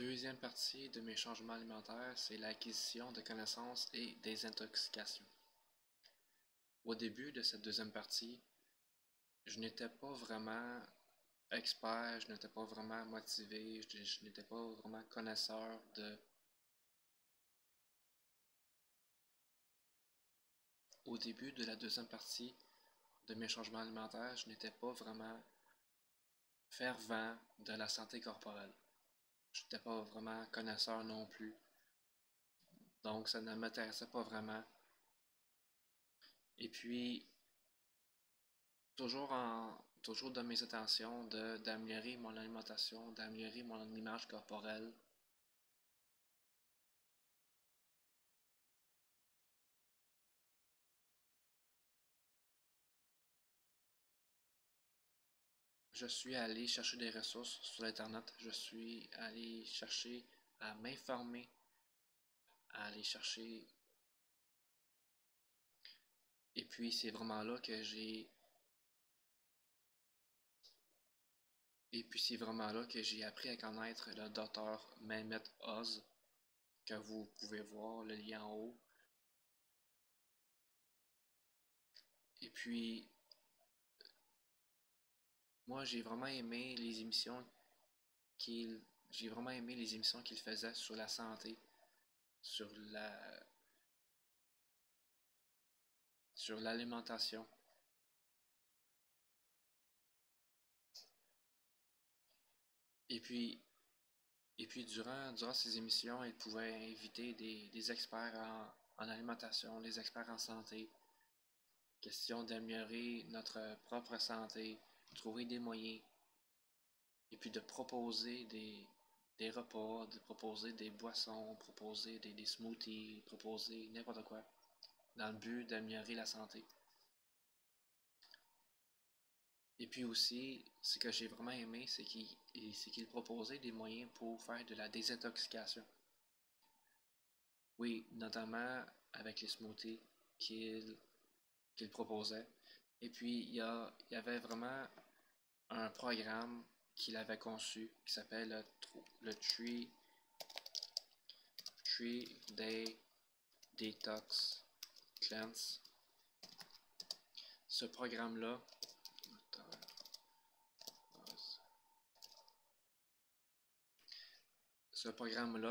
Deuxième partie de mes changements alimentaires, c'est l'acquisition de connaissances et désintoxication. Au début de cette deuxième partie, je n'étais pas vraiment expert, je n'étais pas vraiment motivé, je n'étais pas vraiment connaisseur de... Au début de la deuxième partie de mes changements alimentaires, je n'étais pas vraiment fervent de la santé corporelle. Je n'étais pas vraiment connaisseur non plus, donc ça ne m'intéressait pas vraiment. Et puis, toujours dans mes intentions d'améliorer mon alimentation, d'améliorer mon image corporelle. Je suis allé chercher des ressources sur Internet. Je suis allé chercher à m'informer, à aller chercher. Et puis c'est vraiment là que j'ai. Et puis c'est vraiment là que j'ai appris à connaître le docteur Mehmet Oz, que vous pouvez voir le lien en haut. Et puis moi j'ai vraiment aimé les émissions qu'il j'ai vraiment aimé les émissions qu'il faisait sur la santé, sur la sur l'alimentation. Et puis durant ces émissions, il pouvait inviter des experts en alimentation, des experts en santé, question d'améliorer notre propre santé, trouver des moyens, et puis de proposer des repas, de proposer des boissons, proposer des smoothies, proposer n'importe quoi, dans le but d'améliorer la santé. Et puis aussi, ce que j'ai vraiment aimé, c'est qu'il proposait des moyens pour faire de la désintoxication. Oui, notamment avec les smoothies qu'il proposait. Et puis, il y avait vraiment un programme qu'il avait conçu qui s'appelle le 3 Day Detox Cleanse. Ce programme-là,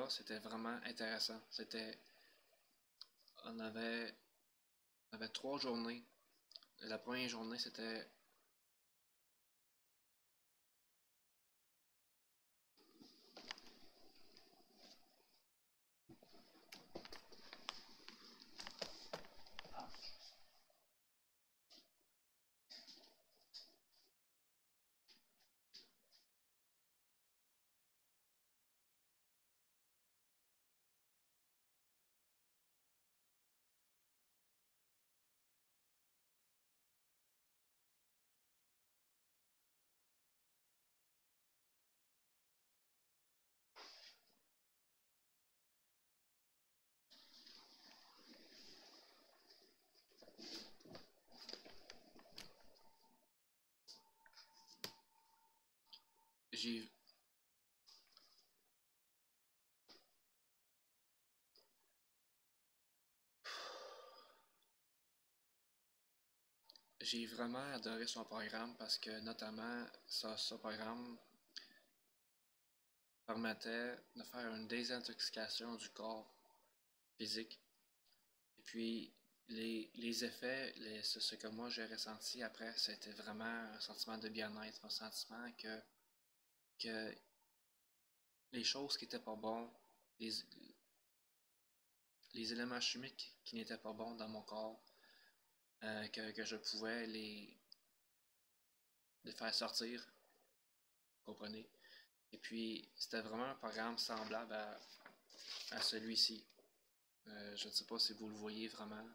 c'était vraiment intéressant. On avait 3 journées. La première journée, c'était j'ai j'ai vraiment adoré son programme parce que notamment ce programme permettait de faire une désintoxication du corps physique. Et puis les effets, ce que moi j'ai ressenti après, c'était vraiment un sentiment de bien-être, un sentiment que les choses qui n'étaient pas bonnes, les, les éléments chimiques qui n'étaient pas bons dans mon corps, que je pouvais les faire sortir, vous comprenez? Et puis, c'était vraiment un programme semblable à celui-ci. Je ne sais pas si vous le voyez vraiment.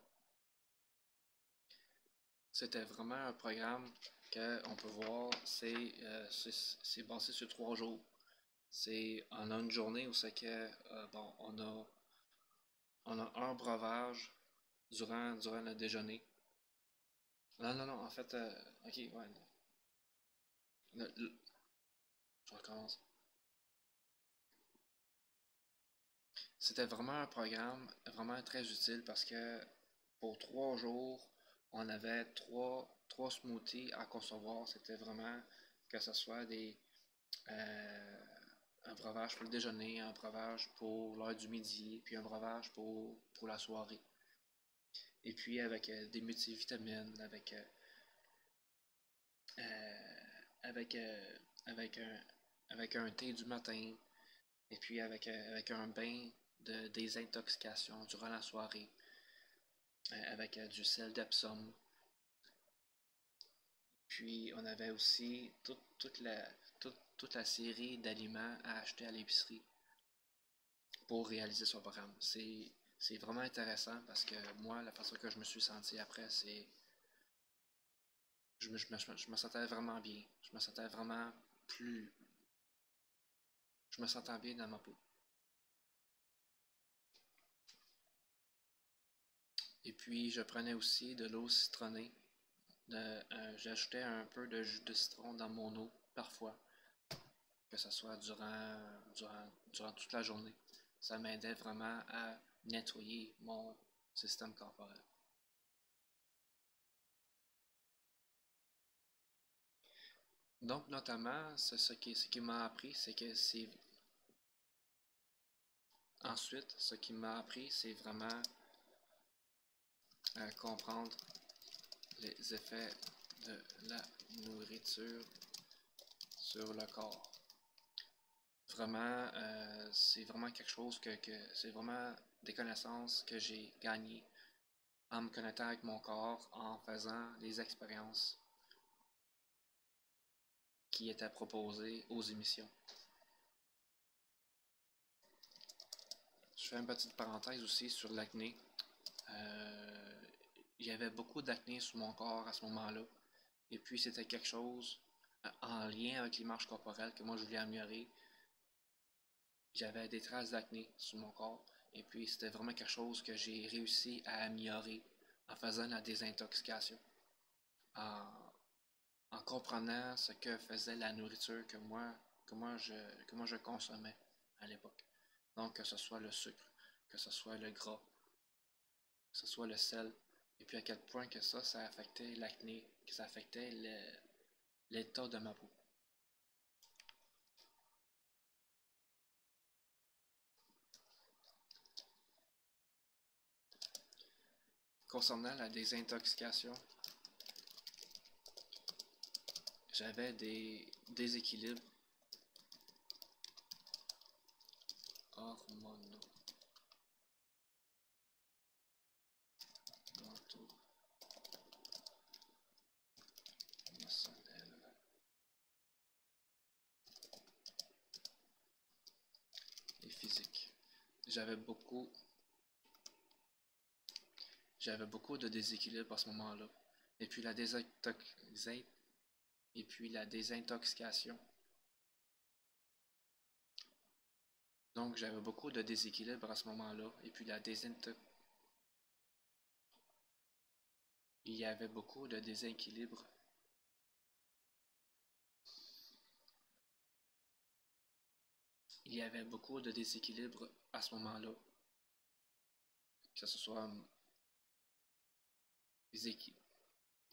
C'était vraiment un programme qu'on peut voir, c'est basé sur 3 jours. On a une journée où c'est que, bon, on a un breuvage durant le déjeuner. Non, non, non, en fait, ok, ouais. Je recommence. c'était vraiment un programme vraiment très utile parce que pour 3 jours, on avait trois smoothies à concevoir. C'était vraiment que ce soit euh, un breuvage pour le déjeuner, un breuvage pour l'heure du midi, puis un breuvage pour la soirée. Et puis avec des multivitamines, euh, avec, euh, avec, un, avec un thé du matin, et puis avec un bain de désintoxication durant la soirée, avec du sel d'Epsom. Puis on avait aussi toute la série d'aliments à acheter à l'épicerie pour réaliser son programme. C'est vraiment intéressant parce que moi, la façon que je me suis senti après, c'est je me sentais vraiment bien. Je me sentais vraiment plus. Je me sentais bien dans ma peau. Et puis, je prenais aussi de l'eau citronnée. J'ajoutais un peu de jus de citron dans mon eau, parfois, que ce soit durant toute la journée. Ça m'aidait vraiment à nettoyer mon système corporel. Donc, notamment, ce qui m'a appris, c'est que c'est. Ensuite, ce qui m'a appris, c'est vraiment à comprendre les effets de la nourriture sur le corps. Vraiment, c'est vraiment quelque chose c'est vraiment des connaissances que j'ai gagnées en me connectant avec mon corps, en faisant des expériences qui étaient proposées aux émissions. Je fais une petite parenthèse aussi sur l'acné. Euh, il y avait beaucoup d'acné sur mon corps à ce moment-là. Et puis c'était quelque chose en lien avec l'image corporelle que moi je voulais améliorer. J'avais des traces d'acné sur mon corps. Et puis c'était vraiment quelque chose que j'ai réussi à améliorer en faisant la désintoxication. En, en comprenant ce que faisait la nourriture que moi je consommais à l'époque. Donc que ce soit le sucre, que ce soit le gras, que ce soit le sel. Et puis à quel point que ça affectait l'acné, que ça affectait l'état de ma peau. Concernant la désintoxication, j'avais des déséquilibres hormonaux, mentaux, émotionnels et physiques. J'avais beaucoup, j'avais beaucoup de déséquilibres à ce moment-là. Et puis la désintoxication. Donc j'avais beaucoup de déséquilibres à ce moment-là. Et puis la désintoxication. Il y avait beaucoup de déséquilibres. Il y avait beaucoup de déséquilibres à ce moment-là. Que ce soit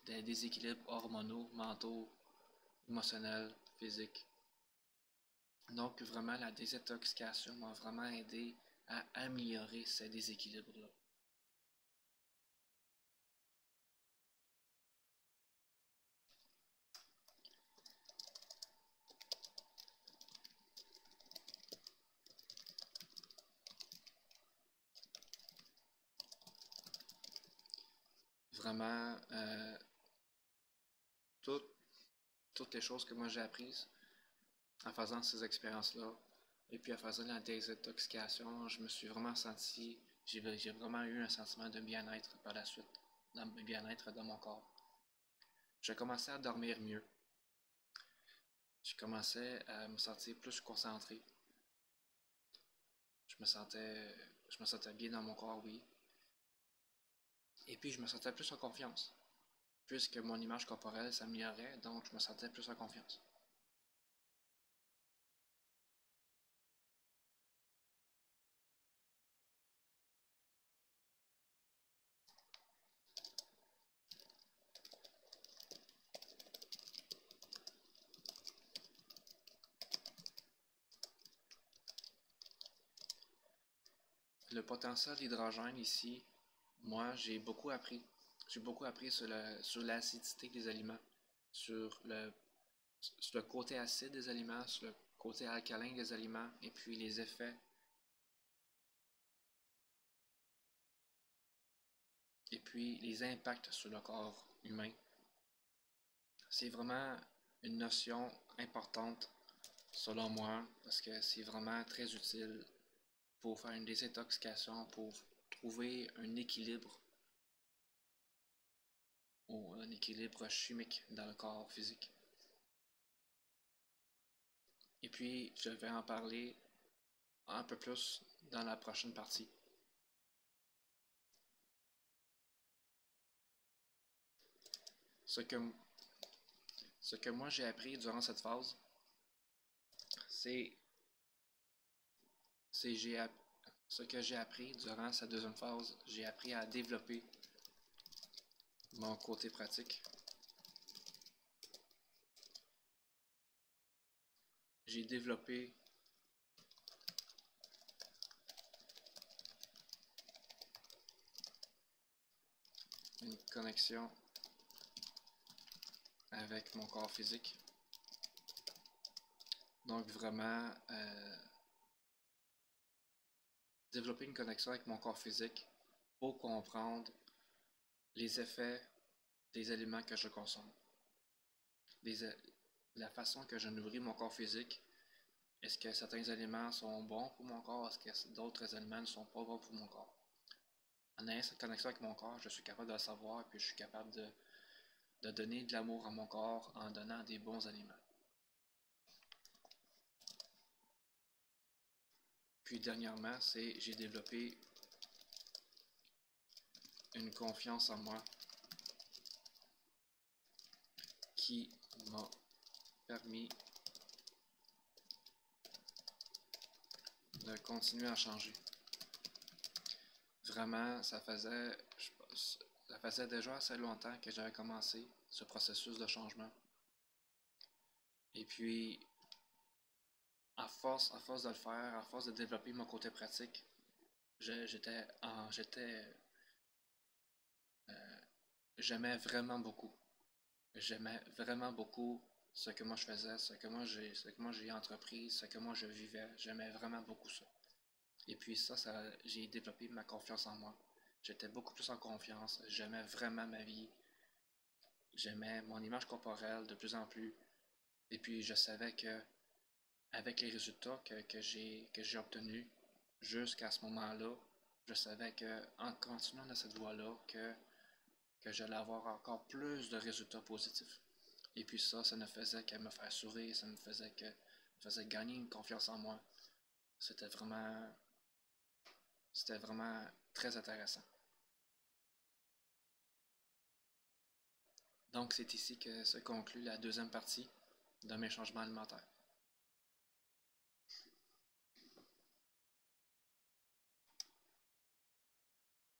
des déséquilibres hormonaux, mentaux, émotionnels, physiques. Donc vraiment la désintoxication m'a vraiment aidé à améliorer ces déséquilibres-là. Vraiment, tout- toutes les choses que moi j'ai apprises en faisant ces expériences-là, et puis en faisant la désintoxication, je me suis vraiment senti, j'ai vraiment eu un sentiment de bien-être par la suite, de bien-être dans mon corps. Je commençais à dormir mieux. Je commençais à me sentir plus concentré. Je me sentais, je me sentais bien dans mon corps, oui. Et puis je me sentais plus en confiance, puisque mon image corporelle s'améliorait, donc je me sentais plus en confiance. le potentiel d'hydrogène ici, moi, j'ai beaucoup appris. J'ai beaucoup appris sur l'acidité des aliments, sur le côté acide des aliments, sur le côté alcalin des aliments, et puis les effets, et puis les impacts sur le corps humain. C'est vraiment une notion importante, selon moi, parce que c'est vraiment très utile pour faire une désintoxication, pour trouver un équilibre ou un équilibre chimique dans le corps physique. Et puis, je vais en parler un peu plus dans la prochaine partie. Ce que, ce que moi j'ai appris durant cette phase, c'est ce que j'ai appris durant cette deuxième phase, j'ai appris à développer mon côté pratique. J'ai développé une connexion avec mon corps physique. Donc vraiment, développer une connexion avec mon corps physique pour comprendre les effets des aliments que je consomme. La façon que je nourris mon corps physique. Est-ce que certains aliments sont bons pour mon corps? Est-ce que d'autres aliments ne sont pas bons pour mon corps? En ayant cette connexion avec mon corps, je suis capable de le savoir et puis je suis capable de donner de l'amour à mon corps en donnant des bons aliments. Puis dernièrement, j'ai développé une confiance en moi qui m'a permis de continuer à changer. Vraiment, ça faisait déjà assez longtemps que j'avais commencé ce processus de changement. Et puis, à force de le faire, à force de développer mon côté pratique, j'aimais vraiment beaucoup. J'aimais vraiment beaucoup ce que moi je faisais, ce que moi j'ai entrepris, ce que moi je vivais. J'aimais vraiment beaucoup ça. Et puis j'ai développé ma confiance en moi. J'étais beaucoup plus en confiance. J'aimais vraiment ma vie. J'aimais mon image corporelle de plus en plus. Et puis je savais que avec les résultats que j'ai obtenus jusqu'à ce moment-là, je savais que en continuant dans cette voie-là, que j'allais avoir encore plus de résultats positifs. Et puis ça ne faisait que me faire sourire, ça me faisait gagner une confiance en moi. C'était vraiment très intéressant. Donc c'est ici que se conclut la deuxième partie de mes changements alimentaires.